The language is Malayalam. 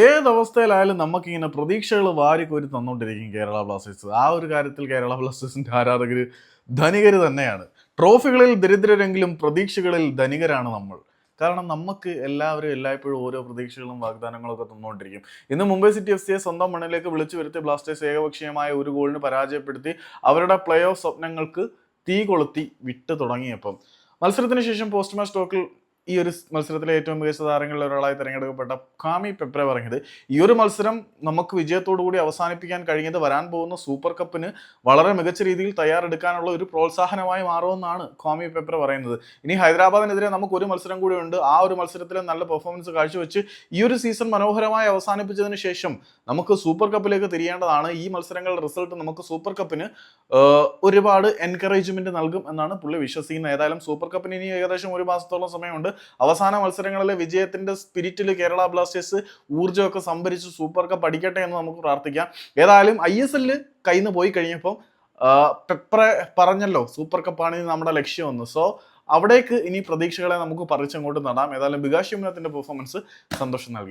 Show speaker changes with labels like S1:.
S1: ഏതവസ്ഥയിലായാലും നമുക്കിങ്ങനെ പ്രതീക്ഷകൾ വാരിക്കോരി തന്നുകൊണ്ടിരിക്കും കേരള ബ്ലാസ്റ്റേഴ്സ്. ആ ഒരു കാര്യത്തിൽ കേരള ബ്ലാസ്റ്റേഴ്സിന്റെ ആരാധകർ ധനികര് തന്നെയാണ്. ട്രോഫികളിൽ ദരിദ്രരെങ്കിലും പ്രതീക്ഷകളിൽ ധനികരാണ് നമ്മൾ. കാരണം നമുക്ക് എല്ലാവരും എല്ലായ്പ്പോഴും ഓരോ പ്രതീക്ഷകളും വാഗ്ദാനങ്ങളും ഒക്കെ തന്നുകൊണ്ടിരിക്കും. ഇന്ന് മുംബൈ സിറ്റി എഫ് സിയെ സ്വന്തം മണ്ണിലേക്ക് വിളിച്ചു വരുത്തി ബ്ലാസ്റ്റേഴ്സ് ഏകപക്ഷീയമായ ഒരു ഗോളിന് പരാജയപ്പെടുത്തി അവരുടെ പ്ലേ ഓഫ് സ്വപ്നങ്ങൾക്ക് തീ കൊളുത്തി വിട്ടു തുടങ്ങിയപ്പം മത്സരത്തിന് ശേഷം പോസ്റ്റ് മാച്ച് ടോക്കിൽ ഈ ഒരു മത്സരത്തിലെ ഏറ്റവും മികച്ച താരങ്ങളിൽ ഒരാളായി തിരഞ്ഞെടുക്കപ്പെട്ട കാമി പെപ്രെ പറഞ്ഞത്, ഈ ഒരു മത്സരം നമുക്ക് വിജയത്തോടു കൂടി അവസാനിപ്പിക്കാൻ കഴിഞ്ഞത് വരാൻ പോകുന്ന സൂപ്പർ കപ്പിന് വളരെ മികച്ച രീതിയിൽ തയ്യാറെടുക്കാനുള്ള ഒരു പ്രോത്സാഹനമായി മാറുമെന്നാണ് കാമി പെപ്രെ പറയുന്നത്. ഇനി ഹൈദരാബാദിനെതിരെ നമുക്ക് ഒരു മത്സരം കൂടി ഉണ്ട്. ആ ഒരു മത്സരത്തിലെ നല്ല പെർഫോമൻസ് കാഴ്ചവെച്ച് ഈ ഒരു സീസൺ മനോഹരമായി അവസാനിപ്പിച്ചതിന് ശേഷം നമുക്ക് സൂപ്പർ കപ്പിലേക്ക് തിരിയേണ്ടതാണ്. ഈ മത്സരങ്ങളുടെ റിസൾട്ട് നമുക്ക് സൂപ്പർ കപ്പിന് ഒരുപാട് എൻകറേജ്മെന്റ് നൽകും എന്നാണ് പുള്ളി വിശ്വസിക്കുന്നത്. ഏതായാലും സൂപ്പർ കപ്പിന് ഇനി ഏകദേശം ഒരു മാസത്തോളം സമയമുണ്ട്. അവസാന മത്സരങ്ങളിലെ വിജയത്തിന്റെ സ്പിരിറ്റിൽ കേരള ബ്ലാസ്റ്റേഴ്സ് ഊർജ്ജമൊക്കെ സംഭരിച്ച് സൂപ്പർ കപ്പ് അടിക്കട്ടെ എന്ന് നമുക്ക് പ്രാർത്ഥിക്കാം. ഏതായാലും ISL കയ്യിൽ നിന്ന് പോയി കഴിഞ്ഞപ്പോൾ പെപ്രെ പറഞ്ഞല്ലോ സൂപ്പർ കപ്പാണ് നമ്മുടെ ലക്ഷ്യമെന്ന്. സോ അവിടേക്ക് ഇനി പ്രതീക്ഷകളെ നമുക്ക് പറിച്ചങ്ങോട്ട് നടാം. ഏതായാലും ബികാഷ് യമുനത്തിന്റെ പെർഫോമൻസ് സന്തോഷം നൽകി.